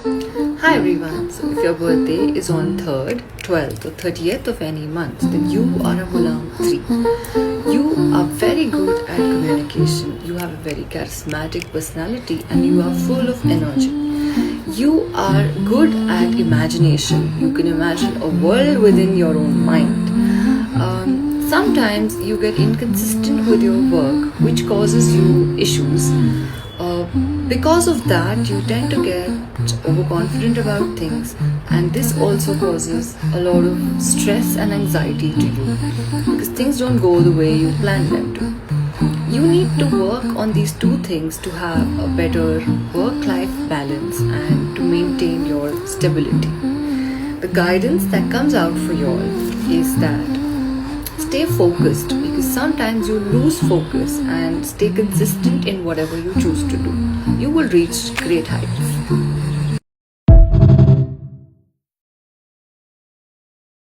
Hi everyone. So if your birthday is on 3rd, 12th or 30th of any month, then you are a Mulam 3. You are very good at communication. You have a very charismatic personality and you are full of energy. You are good at imagination. You can imagine a world within your own mind. Sometimes you get inconsistent with your work, which causes you issues. Uh, because of that, you tend to get overconfident about things, and this also causes a lot of stress and anxiety to you because things don't go the way you plan them to. You need to work on these two things to have a better work life balance and to maintain your stability. The guidance that comes out for you all is that stay focused because sometimes you lose focus, and stay consistent in whatever you choose to do. You will reach great heights.